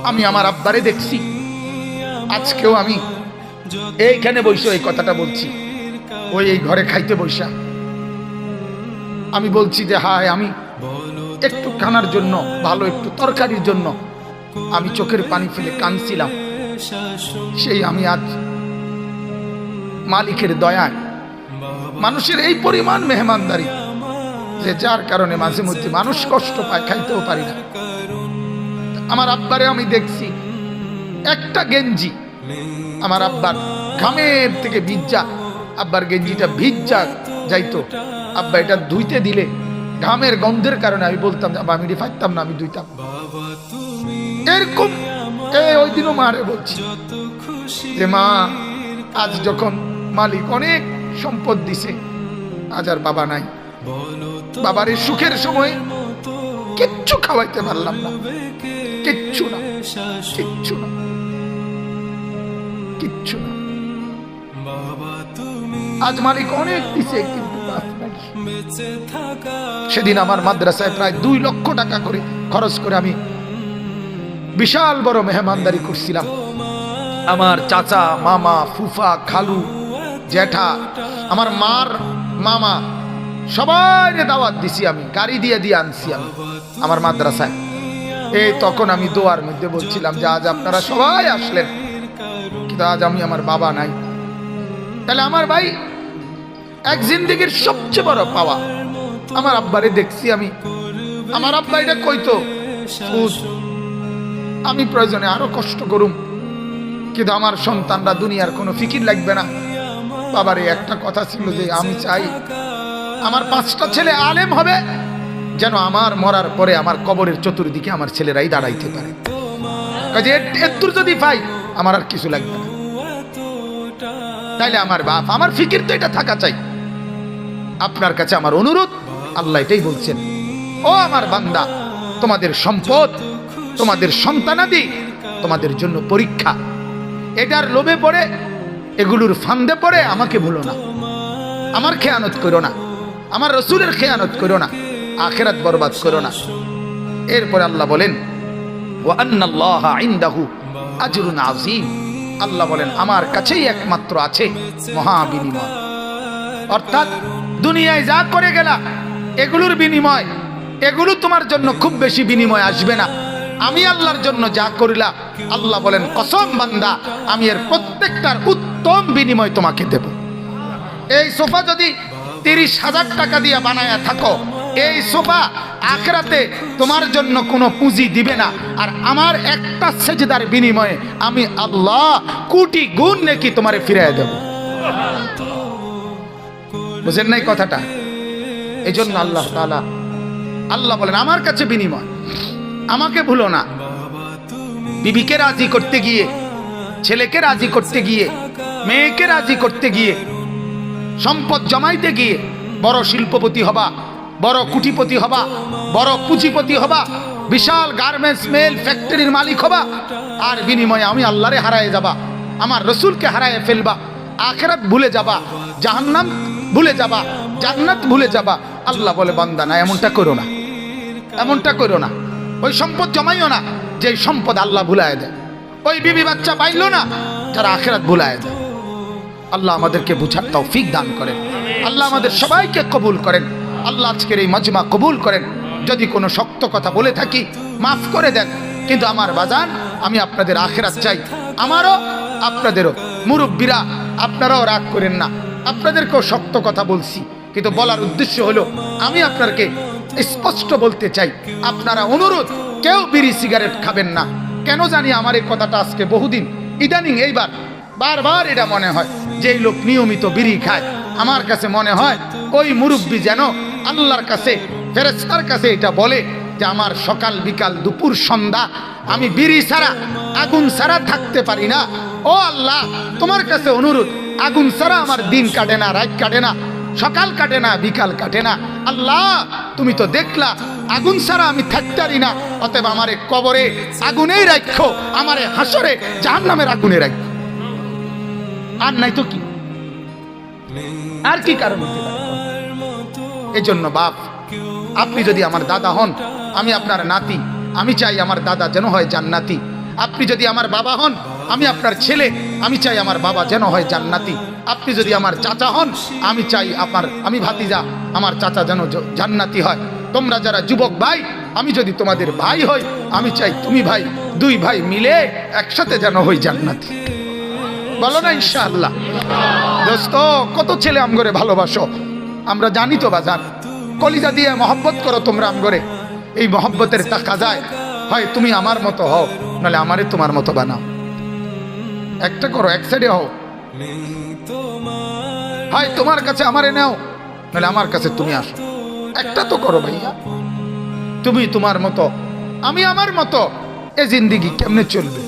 আমি আমার আব্বারে দেখছি, আজকেও আমি এইখানে বসে এই কথাটা বলছি, ওই এই ঘরে খাইতে বসা আমি বলছি যে হায়, আমি একটু খানার জন্য, ভালো একটু তরকারির জন্য আমি চোখের পানি ফেলে কাঁদছিলাম। সেই আমি আজ মালিকের দয়ায় মানুষের এই পরিমাণ মেহমানদারি, যে যার কারণে মাঝে মধ্যে মানুষ কষ্ট পায়, খাইতেও পারি না। আমার আব্বারে আমি দেখছি, একটা গেঞ্জি আমার আব্বার ঘামের থেকে ভিজা, আব্বার গেঞ্জিটা ভিজা যাইতো, আব্বা এটা ধুইতে দিলে ঘামের গন্ধের কারণে আমি বলতাম আমি পারতাম না, আমি ধুইতাম। এরকম ওই দিনও মারে বলছি যে মা, আজ যখন মালিক অনেক সম্পদ দিছে, আজ আর বাবা নাই, বাবার এই সুখের সময় কিচ্ছু খাওয়াইতে পারলাম না, কিচ্ছু না, কিচ্ছু না, কিচ্ছু না। আজ মালিক অনেক দিছে, কিন্তু সেদিন আমার মাদ্রাসায় প্রায় 2 লক্ষ টাকা করে খরচ করে আমি বিশাল বড় মেহমানদারি করছিলাম। আমার চাচা, মামা, ফুফা, খালু, জ্যাঠা, আমার মার মামা, সবাই দাওয়াত দিছি, আমি গাড়ি দিয়ে দিয়ে আনছি আমি আমার মাদ্রাসায়। এই তখন আমি দোয়ার মধ্যে বলছিলাম যে আজ আপনারা সবাই আসলেন, কিন্তু আজ আমি আমার বাবা নাই। তাহলে আমার ভাই এক জিন্দেগির সবচেয়ে বড় পাওয়া, আমার আব্বারে দেখছি আমি। আমার আব্বা এটা কইতো, আমি প্রয়োজনে আরো কষ্ট করুম, কিন্তু আমার সন্তানরা দুনিয়ার কোনো ফিকির লাগবে না। বাবার এই একটা কথা ছিল যে আমি চাই আমার 5টা ছেলে আলেম হবে, যেন আমার মরার পরে আমার কবরের চতুর্দিকে আমার ছেলেরাই দাঁড়াইতে পারে। কাজে এত্তুর যদি পাই আমার আর কিছু লাগবে না। তাইলে আমার বাপ, আমার ফিকির তো এটা থাকা চাই। আপনার কাছে আমার অনুরোধ, আল্লাহ এটাই বলছেন, ও আমার বান্দা, তোমাদের সম্পদ, তোমাদের সন্তানাদি তোমাদের জন্য পরীক্ষা। এটার লোভে পড়ে, এগুলোর ফান্দে পড়ে আমাকে ভুলো না, আমার খেয়ানত করো না, আমার রসুলের খেয়ানত করো না, আখিরাত বরবাদ করো না। এরপরে আল্লাহ বলেন ওয়া আন্নাল্লাহা ইনদাহু আজরুন আযীম, আল্লাহ বলেন আমার কাছেই একমাত্র আছে মহা বিনিময়। অর্থাৎ দুনিয়ায় যা করে গেলা এগুলোর বিনিময়, এগুলো তোমার জন্য খুব বেশি বিনিময় আসবে না। আমি আল্লাহর জন্য যা করিলা, আল্লাহ বলেন কসম বান্দা, আমি এর প্রত্যেকটার উত্তম বিনিময় তোমাকে দেব। এই সোফা যদি 30,000 টাকা দিয়ে বানায়া থাকো, এই সোফা আখিরাতে তোমার জন্য কোনো পুঁজি দিবে না। আর আমার একটা সেজদার বিনিময়ে আমি আল্লাহ কোটি গুণ নেকি তোমারে ফিরিয়ে দেব। বুঝেন নাই কথাটা? এই জন্য আল্লাহ তাআলা, আল্লাহ বলেন আমার কাছে বিনিময়, আমাকে ভুলো না। বিবিকে রাজি করতে গিয়ে, ছেলেকে রাজি করতে গিয়ে, মেয়েকে রাজি করতে গিয়ে, সম্পদ জমাইতে গিয়ে বড় শিল্পপতি হবা, বড় কুটিপতি হবা, বড় পুঁজিপতি হবা, বিশাল গার্মেন্টস মেল ফ্যাক্টরির মালিক হবা, আর বিনিময়ে আমি আল্লাহরে হারায়ে যাবা, আমার রসুলকে হারায়ে ফেলবা, আখিরাত ভুলে যাবা, জাহান্নাম ভুলে যাবা, জান্নাত ভুলে যাবা। আল্লাহ বলে বান্দা না, এমনটা করো না, এমনটা করো না। ওই সম্পদ জমাইও না যে সম্পদ আল্লাহ ভুলায় দেয়, ওই বিবি বাচ্চা পাইলো না যারা আখিরাত ভুলায় দেয়। আল্লাহ আমাদেরকে বুঝার তৌফিক দান করেন, আল্লাহ আমাদের সবাইকে কবুল করেন, আল্লাহ আজকের এই মজমা কবুল করেন। যদি কোনো শক্ত কথা বলে থাকি মাফ করে দেন, কিন্তু আমার বাজান, আমি আপনাদের আখিরাত চাই, আমারও আপনাদেরও। মুরব্বীরা আপনারাও রাগ করেন না, আপনাদেরকেও শক্ত কথা বলছি, কিন্তু বলার উদ্দেশ্য হলো আমি আপনাকে স্পষ্ট বলতে চাই, আপনারা অনুরোধ, কেউ বিড়ি সিগারেট খাবেন না। কেন জানি আমার এই কথাটা আজকে বহুদিন ইদানিং এইবার বারবার এটা মনে হয় যে এই লোক নিয়মিত বিড়ি খায়। আমার কাছে মনে হয় ওই মুরব্বী যেন আল্লাহর কাছে, ফেরেশতার কাছে এটা বলে যে আমার সকাল বিকাল দুপুর সন্ধ্যা আমি বিড়ি ছাড়া, আগুন ছাড়া থাকতে পারি না। ও আল্লাহ, তোমার কাছে অনুরোধ, আগুন ছাড়া আমার দিন কাটে না, রাত কাটে না, সকাল কাটে না, বিকাল কাটে না। আল্লাহ তুমি তো দেখলা আগুন ছাড়া আমি থাকতে পারি না, অতএব আমারে কবরে আগুনেই রাখো, আমারে হাসরে জাহান্নামের আগুনে রাখো। আর নাই তো কি, আর কি কারণ হতে পারে? এজন্য বাপ, আপনি যদি আমার দাদা হন, আমি আপনার নাতি, আমি চাই আমার দাদা যেন হয় জান্নাতি, আপনি যদি আমার বাবা হন, আমি আপনার ছেলে, আমি চাই আমার বাবা যেন হয় জান্নাতি। আপনি যদি আমার চাচা হন, আমি চাই আমি ভাতিজা, আমার চাচা যেন জান্নাতি হয়। তোমরা যারা যুবক ভাই, আমি যদি তোমাদের ভাই হই, আমি চাই তুমি ভাই, দুই ভাই মিলে একসাথে যেন হই জান্নাতি। বলো না ইনশাআল্লাহ? দোস্ত, কত ছেলে আমগরে ভালোবাসো, আমরা জানি তো বাজার। কলিজা দিয়ে মহব্বত করো তোমরা আমগরে। এই মহব্বতের তাকাজায় হয় তুমি আমার মতো হও, নাহলে আমারে তোমার মতো বানাও। একটা করো, এক সাইডে হও। হয় তোমার কাছে আমারে নাও, নাহলে আমার কাছে তুমি আসো। একটা তো করো ভাইয়া। তুমি তোমার মতো, আমি আমার মতো, এ জিন্দিগি কেমনে চলবে?